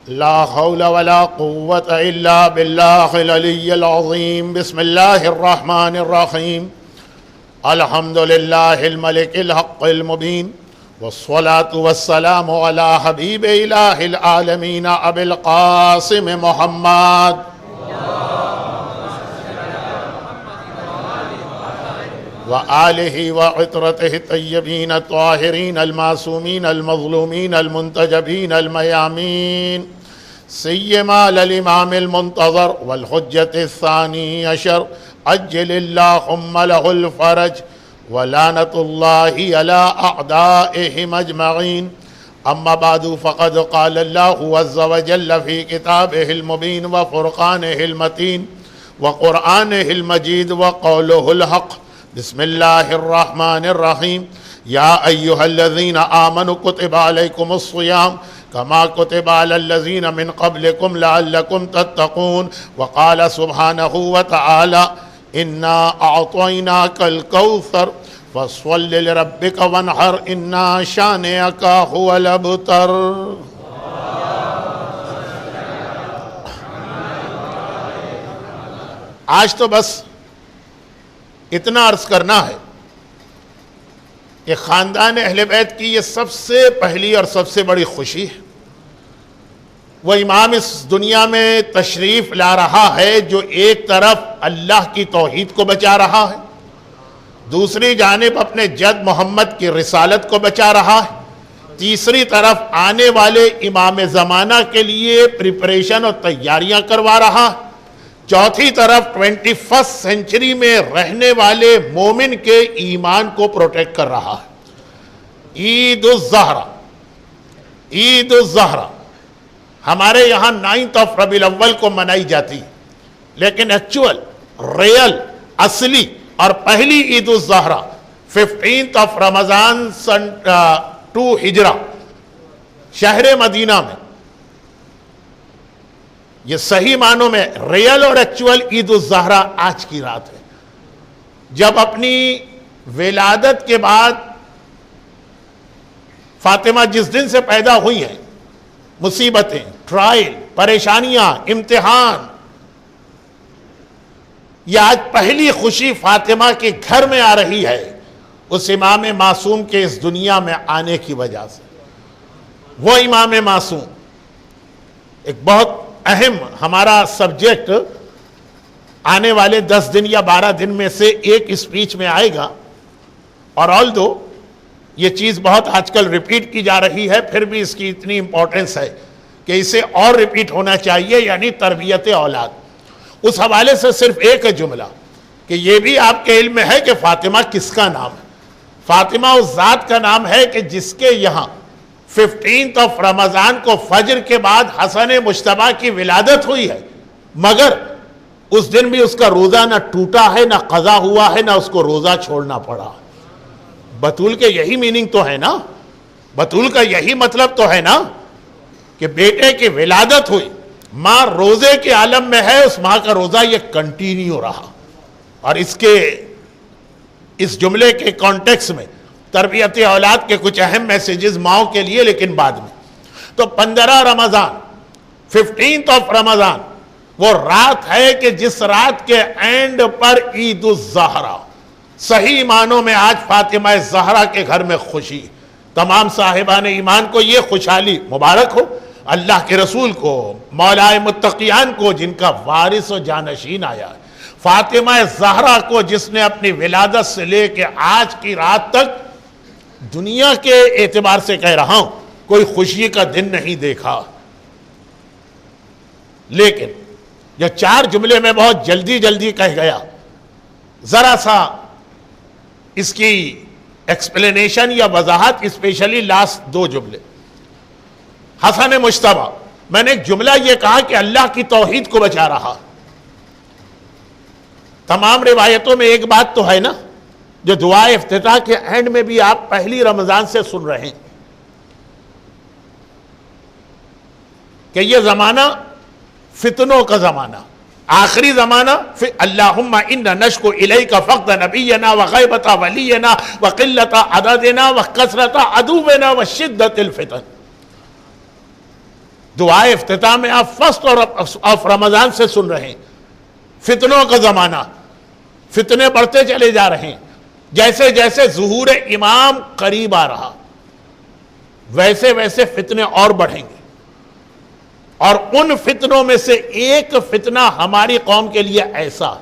لا حول ولا قوة إلا بالله العلي العظيم. بسم الله الرحمن الرحيم. الحمد لله الملك الحق المبين، والصلاة والسلام على حبيب إله العالمين أبي القاسم محمد وآله وعطرته الطيبين الطاهرين المعصومين المظلومين المنتجبين الميامين، سيما للإمام المنتظر والحجة الثاني عشر عجل اللهم له الفرج، ولعنة الله على أعدائهم أجمعين. أما بعد، فقد قال الله عز وجل في كتابه المبين وفرقانه المتين وقرآنه المجيد وقوله الحق. بسم الله الرحمن الرحيم. يا أيها الذين آمنوا كتب عليكم الصيام كما كتب على الذين من قبلكم لعلكم تتقون. وقال سبحانه وتعالى إنا أعطيناك الكوثر فصل لربك وانحر إن شانئك هو الأبتر. آج تو بس اتنا عرض کرنا ہے کہ خاندان اہل بیت کی یہ سب سے پہلی اور سب سے بڑی خوشی ہے. وہ امام اس دنیا میں تشریف لا رہا ہے جو ایک طرف اللہ کی توحید کو بچا رہا ہے، دوسری جانب اپنے جد محمد کی رسالت کو بچا رہا ہے، تیسری طرف آنے والے امام زمانہ کے لیے پریپریشن اور تیاریاں کروا رہا ہے، چوتھی طرف 21 سینچری میں رہنے والے مومن کے ایمان کو پروٹیکٹ کر رہا ہے. عید الزہرہ ہمارے یہاں 9 ربیع الاول کو منائی جاتی، لیکن ایکچول ریل اصلی اور پہلی عید الزہرہ 15 رمضان سن 2 ہجرہ شہر مدینہ میں. یہ صحیح معنوں میں ریل اور ایکچول عید الزہرہ آج کی رات ہے، جب اپنی ولادت کے بعد فاطمہ جس دن سے پیدا ہوئی ہیں، مصیبتیں، ٹرائل، پریشانیاں، امتحان، یہ آج پہلی خوشی فاطمہ کے گھر میں آ رہی ہے اس امام معصوم کے اس دنیا میں آنے کی وجہ سے. وہ امام معصوم ایک بہت اہم ہمارا سبجیکٹ آنے والے 10 دن یا 12 دن میں سے ایک اسپیچ میں آئے گا، اور آلدو یہ چیز بہت آج کل ریپیٹ کی جا رہی ہے، پھر بھی اس کی اتنی امپورٹنس ہے کہ اسے اور ریپیٹ ہونا چاہیے، یعنی تربیت اولاد. اس حوالے سے صرف ایک جملہ کہ یہ بھی آپ کے علم میں ہے کہ فاطمہ کس کا نام ہے. فاطمہ اس ذات کا نام ہے کہ جس کے یہاں 15 رمضان کو فجر کے بعد حسن مجتبیٰ کی ولادت ہوئی ہے، مگر اس دن بھی اس کا روزہ نہ ٹوٹا ہے، نہ قضا ہوا ہے، نہ اس کو روزہ چھوڑنا پڑا. بطول کے یہی میننگ تو ہے نا، بطول کا یہی مطلب تو ہے نا کہ بیٹے کی ولادت ہوئی، ماں روزے کے عالم میں ہے، اس ماں کا روزہ یہ کنٹینیو رہا. اور اس جملے کے کانٹیکس میں تربیت اولاد کے کچھ اہم میسیجز ماؤں کے لیے، لیکن بعد میں. تو 15 رمضان 15 رمضان وہ رات ہے کہ جس رات کے اینڈ پر عید الزہرہ، صحیح معنوں میں آج فاطمہ زہرا کے گھر میں خوشی. تمام صاحبان ایمان کو یہ خوشحالی مبارک ہو، اللہ کے رسول کو، مولائے متقیان کو جن کا وارث و جانشین آیا ہے، فاطمہ زہرا کو جس نے اپنی ولادت سے لے کے آج کی رات تک دنیا کے اعتبار سے کہہ رہا ہوں کوئی خوشی کا دن نہیں دیکھا. لیکن جو 4 جملے میں بہت جلدی کہہ گیا، ذرا سا اس کی ایکسپلینیشن یا وضاحت، اسپیشلی لاسٹ 2 جملے. حسن مجتبیٰ، میں نے ایک جملہ یہ کہا کہ اللہ کی توحید کو بچا رہا. تمام روایتوں میں ایک بات تو ہے نا جو دعا افتتاح کے اینڈ میں بھی آپ پہلی رمضان سے سن رہے ہیں کہ یہ زمانہ فتنوں کا زمانہ، آخری زمانہ. اللہم انا نشکو الیک فقد نبینا وغیبت ولینا وقلت عددنا وکثرت عدونا وشدت الفتن. دعائے افتتاح میں آپ فرسٹ آف رمضان سے سن رہے ہیں. فتنوں کا زمانہ، فتنے بڑھتے چلے جا رہے ہیں. جیسے جیسے ظہور امام قریب آ رہا ویسے ویسے فتنے اور بڑھیں گے. اور ان فتنوں میں سے ایک فتنہ ہماری قوم کے لیے ایسا،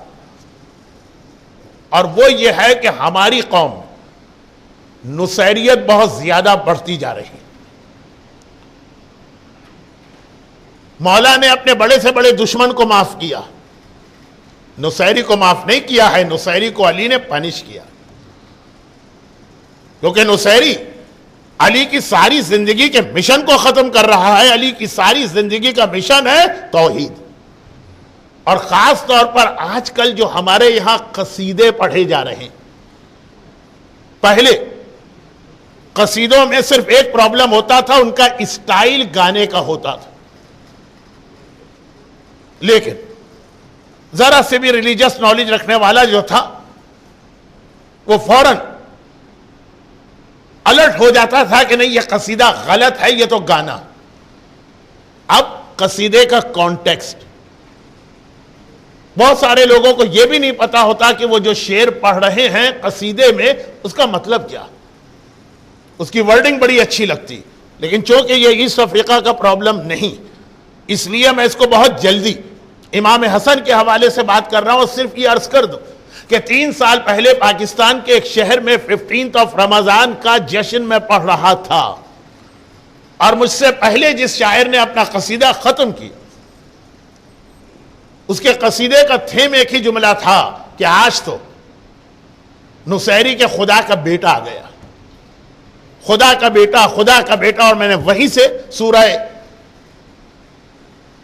اور وہ یہ ہے کہ ہماری قوم نصیریت بہت زیادہ بڑھتی جا رہی ہے. مولا نے اپنے بڑے سے بڑے دشمن کو معاف کیا، نصیری کو معاف نہیں کیا ہے. نصیری کو علی نے پنش کیا، کیونکہ نصیری علی کی ساری زندگی کے مشن کو ختم کر رہا ہے. علی کی ساری زندگی کا مشن ہے توحید. اور خاص طور پر آج کل جو ہمارے یہاں قصیدے پڑھے جا رہے ہیں، پہلے قصیدوں میں صرف ایک پرابلم ہوتا تھا، ان کا اسٹائل گانے کا ہوتا تھا. لیکن ذرا سے بھی ریلیجس نالج رکھنے والا جو تھا وہ فوراً الرٹ ہو جاتا تھا کہ نہیں، یہ قصیدہ غلط ہے، یہ تو گانا. اب قصیدے کا کانٹیکسٹ، بہت سارے لوگوں کو یہ بھی نہیں پتا ہوتا کہ وہ جو شعر پڑھ رہے ہیں قصیدے میں اس کا مطلب کیا. اس کی ورڈنگ بڑی اچھی لگتی، لیکن چونکہ یہ ایسٹ افریقہ کا پرابلم نہیں، اس لیے میں اس کو بہت جلدی امام حسن کے حوالے سے بات کر رہا ہوں. صرف یہ عرض کر دوں کہ 3 سال پہلے پاکستان کے ایک شہر میں 15 رمضان کا جشن میں پڑھ رہا تھا، اور مجھ سے پہلے جس شاعر نے اپنا قصیدہ ختم کیا، اس کے قصیدے کا تھیم ایک ہی جملہ تھا کہ آج تو نصیری کے خدا کا بیٹا آ گیا، خدا کا بیٹا، خدا کا بیٹا. اور میں نے وہیں سے سورہ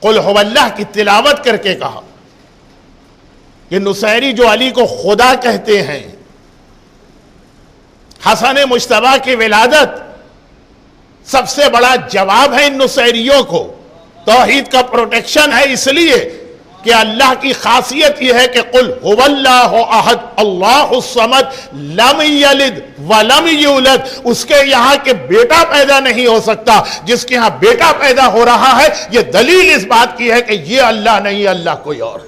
قل هو اللہ کی تلاوت کر کے کہا کہ نصیری جو علی کو خدا کہتے ہیں، حسن مجتبیٰ کی ولادت سب سے بڑا جواب ہے ان نصیریوں کو. توحید کا پروٹیکشن ہے، اس لیے کہ اللہ کی خاصیت یہ ہے کہ قل هو اللہ احد اللہ الصمد لم یلد ولم یولد. اس کے یہاں کہ بیٹا پیدا نہیں ہو سکتا، جس کے یہاں بیٹا پیدا ہو رہا ہے، یہ دلیل اس بات کی ہے کہ یہ اللہ نہیں، اللہ کوئی اور.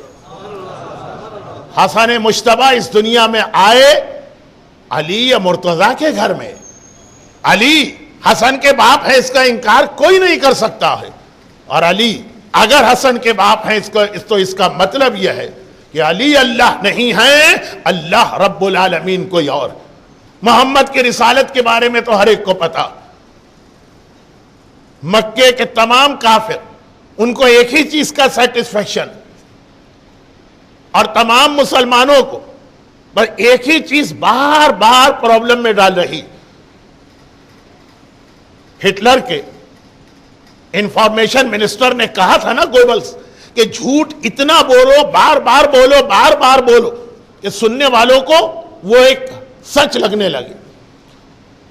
حسن مجتبیٰ اس دنیا میں آئے علی یا مرتضیٰ کے گھر میں. علی حسن کے باپ ہے، اس کا انکار کوئی نہیں کر سکتا ہے. اور علی اگر حسن کے باپ ہیں تو اس کا مطلب یہ ہے کہ علی اللہ نہیں ہے، اللہ رب العالمین کوئی اور. محمد کی رسالت کے بارے میں تو ہر ایک کو پتا. مکے کے تمام کافر، ان کو ایک ہی چیز کا سیٹسفیکشن، اور تمام مسلمانوں کو پر ایک ہی چیز بار بار پرابلم میں ڈال رہی. ہٹلر کے انفارمیشن منسٹر نے کہا تھا نا گوبلز کہ جھوٹ اتنا بولو، بار بار بولو، بار بار بولو کہ سننے والوں کو وہ ایک سچ لگنے لگے.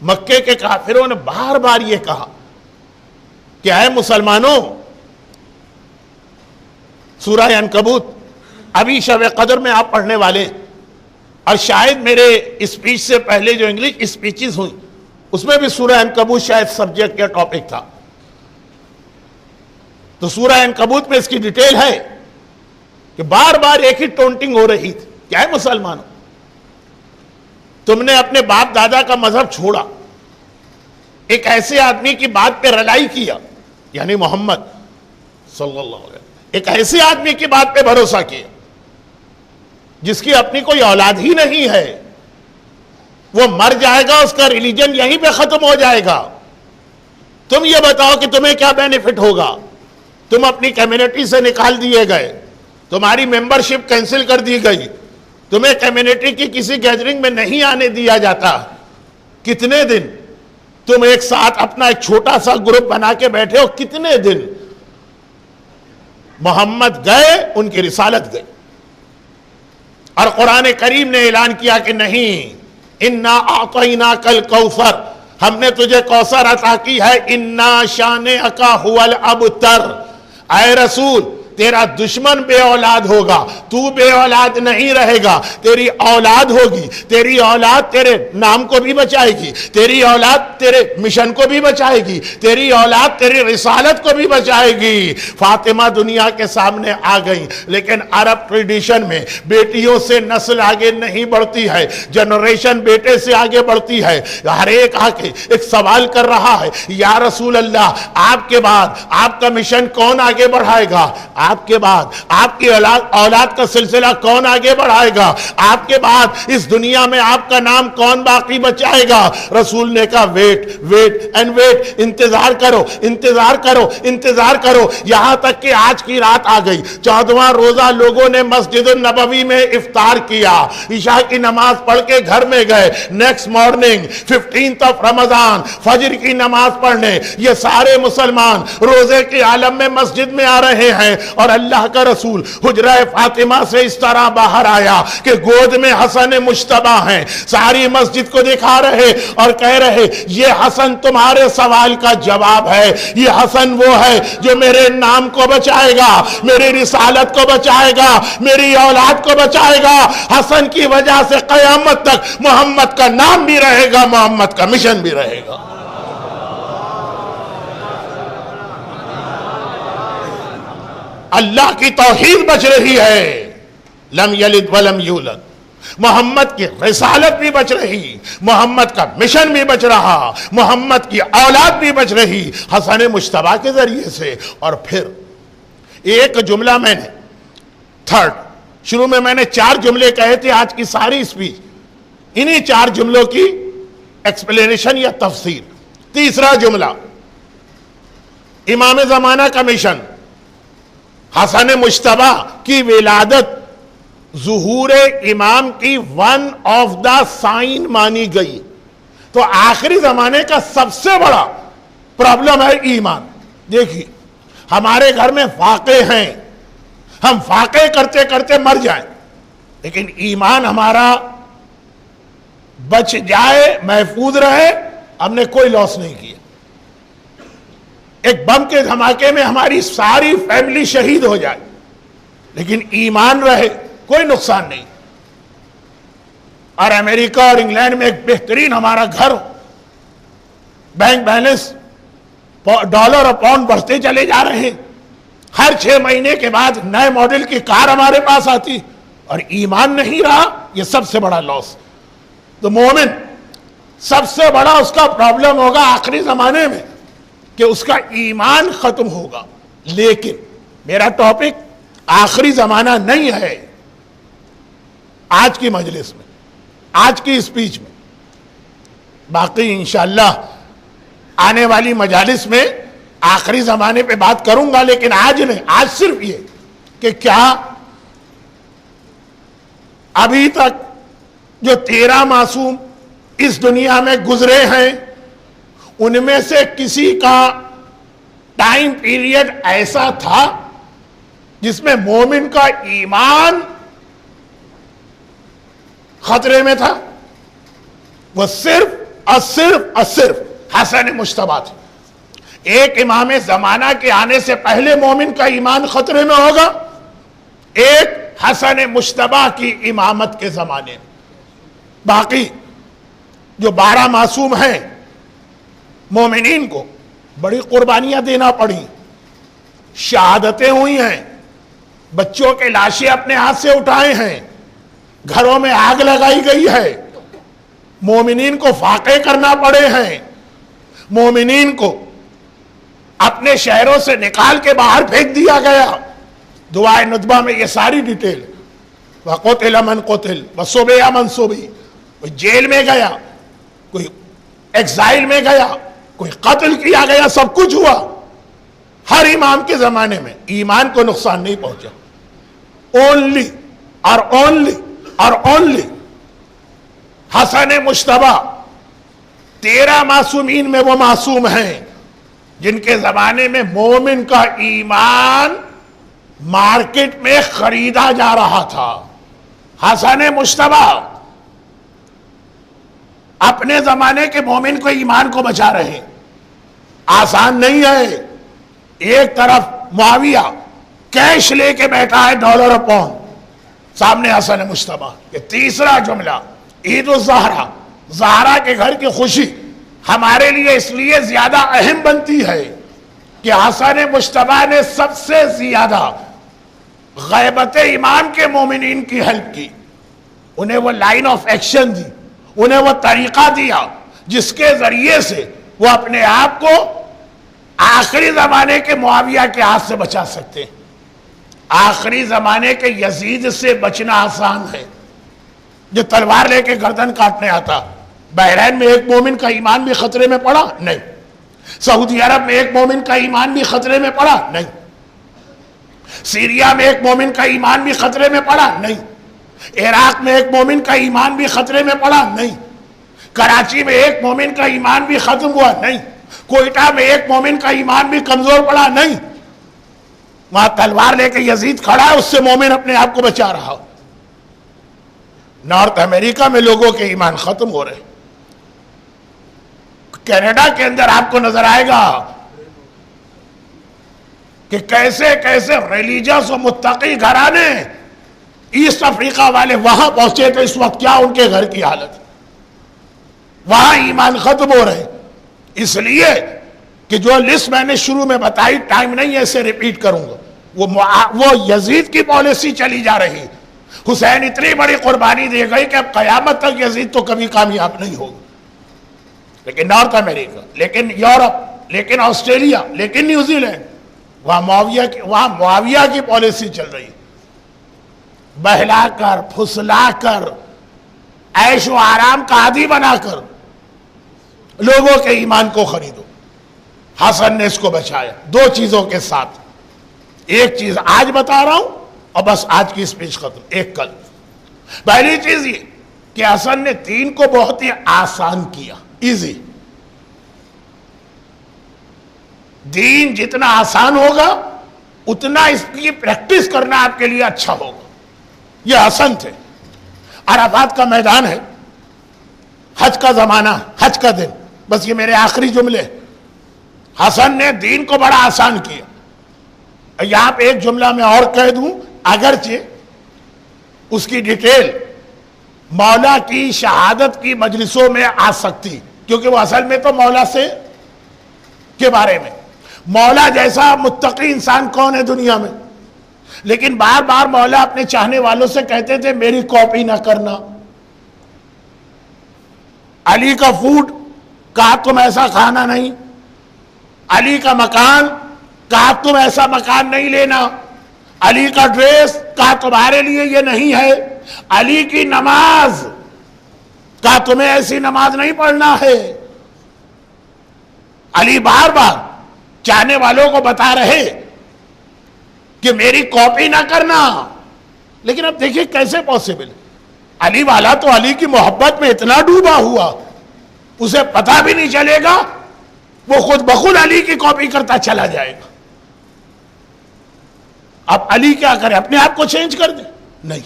مکے کے کافروں نے بار بار یہ کہا کہ اے مسلمانوں، سورہ عنکبوت ابھی شب قدر میں آپ پڑھنے والے، اور شاید میرے اسپیچ سے پہلے جو انگلش اسپیچز ہوئی اس میں بھی سورہ عنکبوت شاید سبجیکٹ کا ٹاپک تھا. تو سورہ عنکبوت میں اس کی ڈیٹیل ہے کہ بار بار ایک ہی ٹونٹنگ ہو رہی تھی. کیا ہے مسلمانوں، تم نے اپنے باپ دادا کا مذہب چھوڑا، ایک ایسے آدمی کی بات پہ رلائی کیا، یعنی محمد صلی اللہ علیہ وسلم، ایک ایسے آدمی کی بات پہ بھروسہ کیا جس کی اپنی کوئی اولاد ہی نہیں ہے. وہ مر جائے گا، اس کا ریلیجن یہیں پہ ختم ہو جائے گا. تم یہ بتاؤ کہ تمہیں کیا بینیفٹ ہوگا. تم اپنی کمیونٹی سے نکال دیے گئے، تمہاری ممبرشپ کینسل کر دی گئی، تمہیں کمیونٹی کی کسی گیدرنگ میں نہیں آنے دیا جاتا. کتنے دن تم ایک ساتھ اپنا ایک چھوٹا سا گروپ بنا کے بیٹھے ہو، کتنے دن. محمد گئے، ان کی رسالت گئی، اور قرآن کریم نے اعلان کیا کہ نہیں، انا اعطیناک الکوثر، ہم نے تجھے کوثر عطا کی ہے، انا شانئک ھو الابتر. اے رسول، تیرا دشمن بے اولاد ہوگا، تو بے اولاد نہیں رہے گا، تیری اولاد ہوگی، تیری اولاد تیرے نام کو بھی بچائے گی، تیری اولاد تیرے مشن کو بھی بچائے گی، تیری اولاد تیری رسالت کو بھی بچائے گی۔ فاطمہ دنیا کے سامنے آ گئی، لیکن عرب ٹریڈیشن میں بیٹیوں سے نسل آگے نہیں بڑھتی ہے، جنریشن بیٹے سے آگے بڑھتی ہے۔ ہر ایک آ کے ایک سوال کر رہا ہے، یا رسول اللہ آپ کے بعد آپ کا مشن کون آگے بڑھائے گا؟ آپ کے بعد آپ کی اولاد کا سلسلہ کون آگے بڑھائے گا؟ آپ کے بعد اس دنیا میں آپ کا نام کون باقی بچائے گا؟ رسول نے کہا ویٹ ویٹ اینڈ ویٹ، انتظار کرو انتظار کرو انتظار کرو، یہاں تک کہ آج کی رات آ گئی۔ 14واں روزہ لوگوں نے مسجد النبوی میں افطار کیا، عشاء کی نماز پڑھ کے گھر میں گئے، نیکسٹ مارننگ 15th of رمضان فجر کی نماز پڑھنے یہ سارے مسلمان روزے کے عالم میں مسجد میں آ رہے ہیں، اور اللہ کا رسول حجرہ فاطمہ سے اس طرح باہر آیا کہ گود میں حسن مجتبی ہیں، ساری مسجد کو دکھا رہے اور کہہ رہے یہ حسن تمہارے سوال کا جواب ہے، یہ حسن وہ ہے جو میرے نام کو بچائے گا، میری رسالت کو بچائے گا، میری اولاد کو بچائے گا۔ حسن کی وجہ سے قیامت تک محمد کا نام بھی رہے گا، محمد کا مشن بھی رہے گا۔ اللہ کی توحید بچ رہی ہے، لم یلد ولم یولد، محمد کی رسالت بھی بچ رہی، محمد کا مشن بھی بچ رہا، محمد کی اولاد بھی بچ رہی حسن مجتبی کے ذریعے سے۔ اور پھر ایک جملہ میں نے شروع میں نے 4 جملے کہے تھے، آج کی ساری اسپیچ انہی 4 جملوں کی ایکسپلینیشن یا تفسیر۔ تیسرا جملہ، امام زمانہ کا مشن، حسن مجتبی کی ولادت ظہور امام کی ون آف دا سائن مانی گئی۔ تو آخری زمانے کا سب سے بڑا پرابلم ہے ایمان۔ دیکھیے ہمارے گھر میں فاقے ہیں، ہم فاقے کرتے کرتے مر جائیں، لیکن ایمان ہمارا بچ جائے، محفوظ رہے، ہم نے کوئی لاس نہیں کیا۔ ایک بم کے دھماکے میں ہماری ساری فیملی شہید ہو جائے، لیکن ایمان رہے، کوئی نقصان نہیں۔ اور امریکہ اور انگلینڈ میں ایک بہترین ہمارا گھر ہو، بینک بیلنس ڈالر اور پاؤنڈ بڑھتے چلے جا رہے ہیں، ہر 6 مہینے کے بعد نئے ماڈل کی کار ہمارے پاس آتی، اور ایمان نہیں رہا، یہ سب سے بڑا لاس۔ تو مومن سب سے بڑا اس کا پرابلم ہوگا آخری زمانے میں کہ اس کا ایمان ختم ہوگا۔ لیکن میرا ٹاپک آخری زمانہ نہیں ہے آج کی مجلس میں، آج کی اسپیچ میں، باقی انشاءاللہ آنے والی مجالس میں آخری زمانے پہ بات کروں گا، لیکن آج نہیں، آج صرف یہ کہ کیا ابھی تک جو 13 معصوم اس دنیا میں گزرے ہیں ان میں سے کسی کا ٹائم پیریڈ ایسا تھا جس میں مومن کا ایمان خطرے میں تھا؟ وہ صرف حسن مجتبی تھے۔ ایک امام زمانہ کے آنے سے پہلے مومن کا ایمان خطرے میں ہوگا، ایک حسن مجتبی کی امامت کے زمانے میں۔ باقی جو 12 معصوم ہیں، مومنین کو بڑی قربانیاں دینا پڑی، شہادتیں ہوئی ہیں، بچوں کے لاشیں اپنے ہاتھ سے اٹھائے ہیں، گھروں میں آگ لگائی گئی ہے، مومنین کو فاقے کرنا پڑے ہیں، مومنین کو اپنے شہروں سے نکال کے باہر پھینک دیا گیا۔ دعائے ندبہ میں یہ ساری ڈیٹیل، وَقُتِلَ مَنْ قُتِلَ وَصُبِيَ مَنْ صُبِيَ، کوئی جیل میں گیا، کوئی ایگزائل میں گیا، کوئی قتل کیا گیا، سب کچھ ہوا۔ ہر امام کے زمانے میں ایمان کو نقصان نہیں پہنچا۔ اونلی حسن مجتبی 13 معصومین میں وہ معصوم ہیں جن کے زمانے میں مومن کا ایمان مارکیٹ میں خریدا جا رہا تھا۔ حسن مجتبی اپنے زمانے کے مومن کو ایمان کو بچا رہے، آسان نہیں ہے۔ ایک طرف معاویہ، کیش لے کے بیٹھا ہے ڈالر پاؤنڈ، سامنے حسن مجتبیٰ۔ یہ تیسرا جملہ، عید الزہرا، زہرا کے گھر کی خوشی ہمارے لیے اس لیے زیادہ اہم بنتی ہے کہ حسن مجتبیٰ نے سب سے زیادہ غیبت امام کے مومنین کی ہیلپ کی، انہیں وہ لائن آف ایکشن دی، انہیں وہ طریقہ دیا جس کے ذریعے سے وہ اپنے آپ کو آخری زمانے کے معاویہ کے ہاتھ سے بچا سکتے ہیں۔ آخری زمانے کے یزید سے بچنا آسان ہے، جو تلوار لے کے گردن کاٹنے آتا۔ بحرین میں ایک مومن کا ایمان بھی خطرے میں پڑا؟ نہیں۔ سعودی عرب میں ایک مومن کا ایمان بھی خطرے میں پڑا؟ نہیں۔ سیریا میں ایک مومن کا ایمان بھی خطرے میں پڑا؟ نہیں۔ عراق میں ایک مومن کا ایمان بھی خطرے میں پڑا؟ نہیں۔ کراچی میں ایک مومن کا ایمان بھی ختم ہوا؟ نہیں۔ کوئٹہ میں ایک مومن کا ایمان بھی کمزور پڑا؟ نہیں۔ وہاں تلوار لے کے یزید کھڑا ہے، اس سے مومن اپنے آپ کو بچا رہا۔ نارتھ امریکہ میں لوگوں کے ایمان ختم ہو رہے۔ کینیڈا کے اندر آپ کو نظر آئے گا کہ کیسے کیسے ریلیجس و متقی گھرانے ایسٹ افریقہ والے وہاں پہنچے تھے، اس وقت کیا ان کے گھر کی حالت، وہاں ایمان ختم ہو رہے۔ اس لیے کہ جو لسٹ میں نے شروع میں بتائی، ٹائم نہیں ہے اسے ریپیٹ کروں گا، وہ یزید کی پالیسی چلی جا رہی۔ حسین اتنی بڑی قربانی دے گئی کہ اب قیامت تک یزید تو کبھی کامیاب نہیں ہوگا۔ لیکن نارتھ امریکہ، لیکن یورپ، لیکن آسٹریلیا، لیکن نیوزی لینڈ، وہاں معاویہ کی پالیسی چل رہی، بہلا کر، پھسلا کر، عیش و آرام کا عادی بنا کر لوگوں کے ایمان کو خریدو۔ حسن نے اس کو بچایا دو چیزوں کے ساتھ۔ ایک چیز آج بتا رہا ہوں اور بس آج کی اسپیچ ختم، ایک کل۔ پہلی چیز یہ کہ حسن نے دین کو بہت ہی آسان کیا، ایزی۔ دین جتنا آسان ہوگا اتنا اس کی پریکٹس کرنا آپ کے لیے اچھا ہوگا۔ یہ حسن تھے۔ عرفات کا میدان ہے، حج کا زمانہ، حج کا دن، بس یہ میرے آخری جملے۔ حسن نے دین کو بڑا آسان کیا۔ یہاں پہ ایک جملہ میں اور کہہ دوں، اگرچہ اس کی ڈیٹیل مولا کی شہادت کی مجلسوں میں آ سکتی، کیونکہ وہ اصل میں تو مولا سے کے بارے میں، مولا جیسا متقی انسان کون ہے دنیا میں، لیکن بار بار مولا اپنے چاہنے والوں سے کہتے تھے میری کاپی نہ کرنا۔ علی کا فوڈ کہا تم ایسا کھانا نہیں، علی کا مکان کہا تم ایسا مکان نہیں لینا، علی کا ڈریس کہا تمہارے لیے یہ نہیں ہے، علی کی نماز کہا تمہیں ایسی نماز نہیں پڑھنا ہے۔ علی بار بار چاہنے والوں کو بتا رہے کہ میری کاپی نہ کرنا، لیکن اب دیکھیے کیسے پاسبل۔ علی والا تو علی کی محبت میں اتنا ڈوبا ہوا اسے پتہ بھی نہیں چلے گا، وہ خود بخود علی کی کاپی کرتا چلا جائے گا۔ اب علی کیا کرے، اپنے آپ کو چینج کر دے؟ نہیں،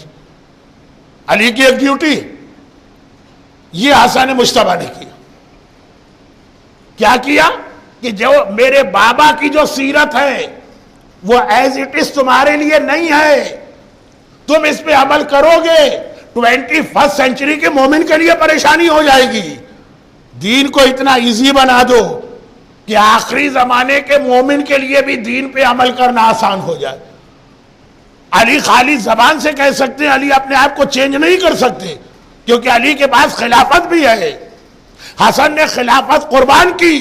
علی کی ایک ڈیوٹی یہ حسن مجتبیٰ نے کیا کیا کہ جو میرے بابا کی جو سیرت ہے وہ ایز اٹ از تمہارے لیے نہیں ہے، تم اس پہ عمل کرو گے 21 سینچری کے مومن کے لیے پریشانی ہو جائے گی۔ دین کو اتنا ایزی بنا دو کہ آخری زمانے کے مومن کے لیے بھی دین پہ عمل کرنا آسان ہو جائے۔ علی خالی زبان سے کہہ سکتے ہیں، علی اپنے آپ کو چینج نہیں کر سکتے، کیونکہ علی کے پاس خلافت بھی ہے۔ حسن نے خلافت قربان کی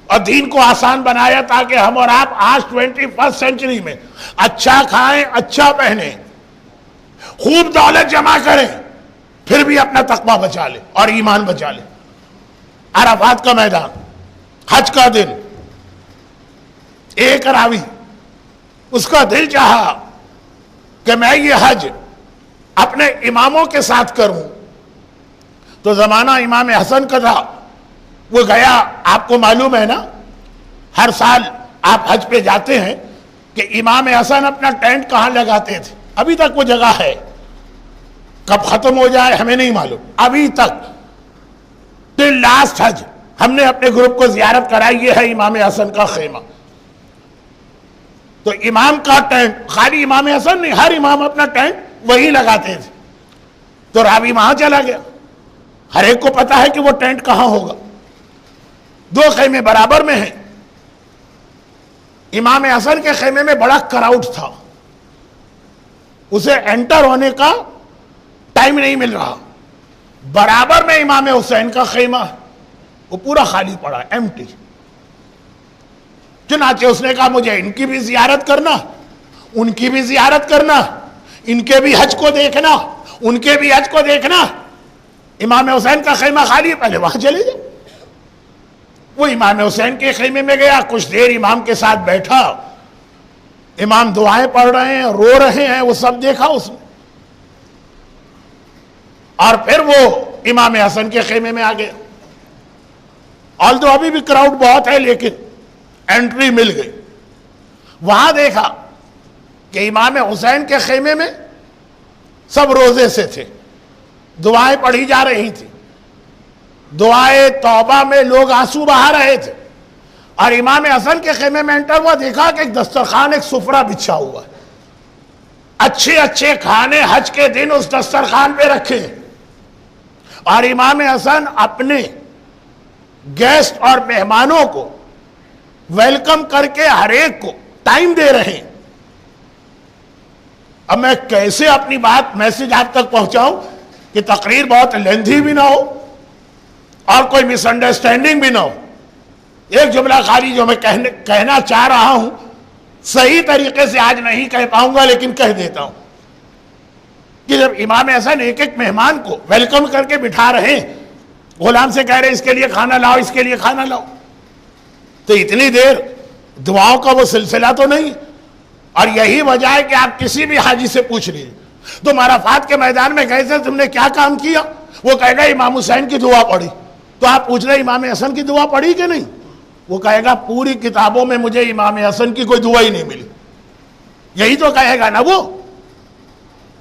اور دین کو آسان بنایا تاکہ ہم اور آپ آج 21 سینچری میں اچھا کھائیں، اچھا پہنیں، خوب دولت جمع کریں، پھر بھی اپنا تقویٰ بچا لیں اور ایمان بچا لیں۔ عرفات کا میدان، حج کا دن، ایک راوی اس کا دل چاہا کہ میں یہ حج اپنے اماموں کے ساتھ کروں، تو زمانہ امام حسن کا تھا، وہ گیا۔ آپ کو معلوم ہے نا، ہر سال آپ حج پہ جاتے ہیں کہ امام حسن اپنا ٹینٹ کہاں لگاتے تھے، ابھی تک وہ جگہ ہے، کب ختم ہو جائے ہمیں نہیں معلوم، ابھی تک ٹل لاسٹ حج ہم نے اپنے گروپ کو زیارت کرائی، یہ ہے امام حسن کا خیمہ۔ تو امام کا ٹینٹ، خالی امام حسن نہیں، ہر امام اپنا ٹینٹ وہی لگاتے تھے. تو راوی وہاں چلا گیا. ہر ایک کو پتا ہے کہ وہ ٹینٹ کہاں ہوگا. 2 خیمے برابر میں ہیں. امام حسن کے خیمے میں بڑا کراؤڈ تھا، اسے انٹر ہونے کا ٹائم نہیں مل رہا. برابر میں امام حسین کا خیمہ، وہ پورا خالی پڑا، ایمٹی. چنانچہ اس نے کہا مجھے ان کی بھی زیارت کرنا، ان کی بھی زیارت کرنا، ان کے بھی حج کو دیکھنا، ان کے بھی حج کو دیکھنا. امام حسین کا خیمہ خالی ہے، پہلے وہاں چلے جاؤ. وہ امام حسین کے خیمے میں گیا، کچھ دیر امام کے ساتھ بیٹھا. امام دعائیں پڑھ رہے ہیں، رو رہے ہیں، وہ سب دیکھا اس نے. اور پھر وہ امام حسن کے خیمے میں آ گیا. آلدو ابھی بھی کراؤڈ بہت ہے لیکن انٹری مل گئی. وہاں دیکھا کہ امام حسین کے خیمے میں سب روزے سے تھے، دعائیں پڑھی جا رہی تھی. دعائیں توبہ میں لوگ آنسو بہا رہے تھے. اور امام حسن کے خیمے میں انٹر ہوا، دیکھا کہ ایک دسترخوان، ایک سفرہ بچھا ہوا ہے. اچھے اچھے کھانے حج کے دن اس دسترخوان پہ رکھے. اور امام حسن اپنے گیسٹ اور مہمانوں کو ویلکم کر کے ہر ایک کو ٹائم دے رہے ہیں. اب میں کیسے اپنی بات میسج آپ تک پہنچاؤں کہ تقریر بہت لیندھی بھی نہ ہو اور کوئی مس انڈرسٹینڈنگ بھی نہ ہو. ایک جملہ خالی جو میں کہنا چاہ رہا ہوں، صحیح طریقے سے آج نہیں کہہ پاؤں گا لیکن کہہ دیتا ہوں کہ جب امام حسن ایک ایک مہمان کو ویلکم کر کے بٹھا رہے ہیں، غلام سے کہہ رہے اس کے لیے کھانا لاؤ، اس کے لیے کھانا لاؤ، تو اتنی دیر دعاؤں کا وہ سلسلہ تو نہیں. اور یہی وجہ ہے کہ آپ کسی بھی حاجی سے پوچھ لیجیے تم عرفات کے میدان میں گئے تھے، تم نے کیا کام کیا؟ وہ کہے گا امام حسین کی دعا پڑھی. تو آپ پوچھ رہے امام حسن کی دعا پڑھی کہ نہیں؟ وہ کہے گا پوری کتابوں میں مجھے امام حسن کی کوئی دعا ہی نہیں ملی. یہی تو کہے گا نا وہ.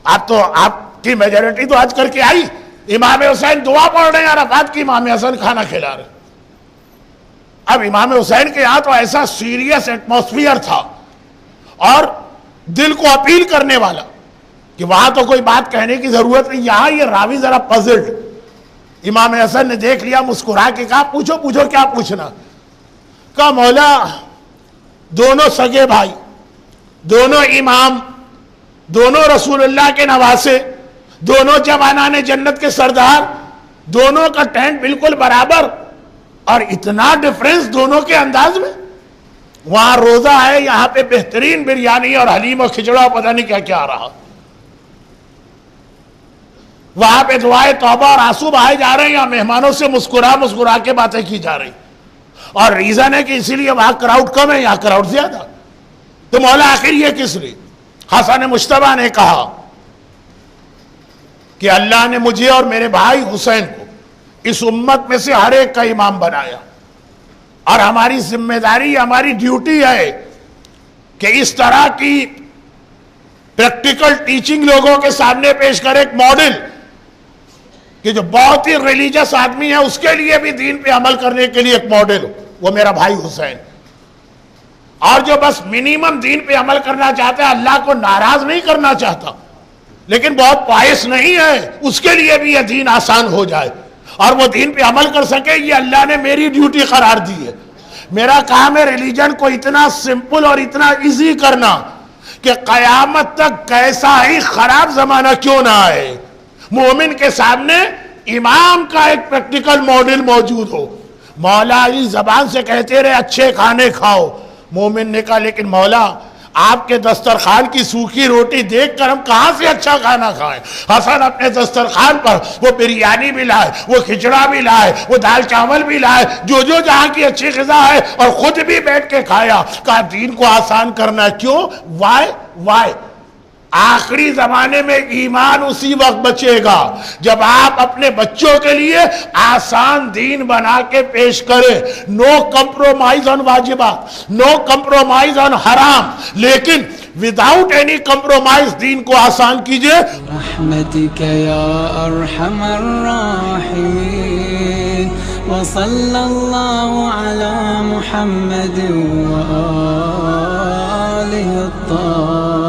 آپ کی میجورٹی تو آج کر کے آئی، امام حسین دعا پڑھ رہے ہیں، عرفات کی امام حسن کھانا کھلا رہے. اب امام حسین کے یہاں تو ایسا سیریس ایٹماسفیئر تھا اور دل کو اپیل کرنے والا کہ وہاں تو کوئی بات کہنے کی ضرورت نہیں. یہاں یہ راوی ذرا پزلڈ. امام حسن نے دیکھ لیا، مسکرا کے کہا پوچھو پوچھو کیا پوچھنا. کہا مولا دونوں سگے بھائی، دونوں امام، دونوں رسول اللہ کے نواسے، دونوں جوانان جنت کے سردار، دونوں کا ٹینٹ بالکل برابر اور اتنا ڈفرنس دونوں کے انداز میں. وہاں روزہ ہے، یہاں پہ بہترین بریانی اور حلیم اور کھچڑا پتہ نہیں کیا کیا آ رہا. وہاں پہ دعائیں توبہ اور آنسو بہائے جا رہے ہیں، یا مہمانوں سے مسکرا کے باتیں کی جا رہی. اور ریزن ہے کہ اسی لیے وہاں کراؤڈ کم ہے، یہاں کراؤڈ زیادہ. تو مولا آخر یہ کس لیے؟ حسن مجتبیٰ نے کہا کہ اللہ نے مجھے اور میرے بھائی حسین کو اس امت میں سے ہر ایک کا امام بنایا، اور ہماری ذمہ داری، ہماری ڈیوٹی ہے کہ اس طرح کی پریکٹیکل ٹیچنگ لوگوں کے سامنے پیش کرے، ایک ماڈل کہ جو بہت ہی ریلیجس آدمی ہے اس کے لیے بھی دین پہ عمل کرنے کے لیے ایک ماڈل ہو، وہ میرا بھائی حسین. اور جو بس منیمم دین پہ عمل کرنا چاہتا ہے، اللہ کو ناراض نہیں کرنا چاہتا لیکن بہت پائس نہیں ہے، اس کے لیے بھی یہ دین آسان ہو جائے اور وہ دین پہ عمل کر سکے، یہ اللہ نے میری ڈیوٹی قرار دی ہے. میرا کام ہے ریلیجن کو اتنا سمپل اور اتنا ایزی کرنا کہ قیامت تک کیسا ہی خراب زمانہ کیوں نہ آئے، مومن کے سامنے امام کا ایک پریکٹیکل ماڈل موجود ہو. مولا اس زبان سے کہتے رہے اچھے کھانے کھاؤ. مومن نے کہا لیکن مولا آپ کے دسترخوان کی سوکھی روٹی دیکھ کر ہم کہاں سے اچھا کھانا کھائیں. حسن اپنے دسترخوان پر وہ بریانی بھی لائے، وہ کھچڑا بھی لائے، وہ دال چاول بھی لائے، جو جہاں کی اچھی غذا ہے، اور خود بھی بیٹھ کے کھایا. کہا دین کو آسان کرنا کیوں؟ وائی آخری زمانے میں ایمان اسی وقت بچے گا جب آپ اپنے بچوں کے لیے آسان دین بنا کے پیش کریں. نو کمپرومائز آن واجبات، نو کمپرومائز آن حرام، لیکن وداؤٹ اینی کمپرومائز دین کو آسان کیجئے. رحمتک یا ارحم الراحمین وصلی اللہ علی محمد وآلہ صالح الطاهر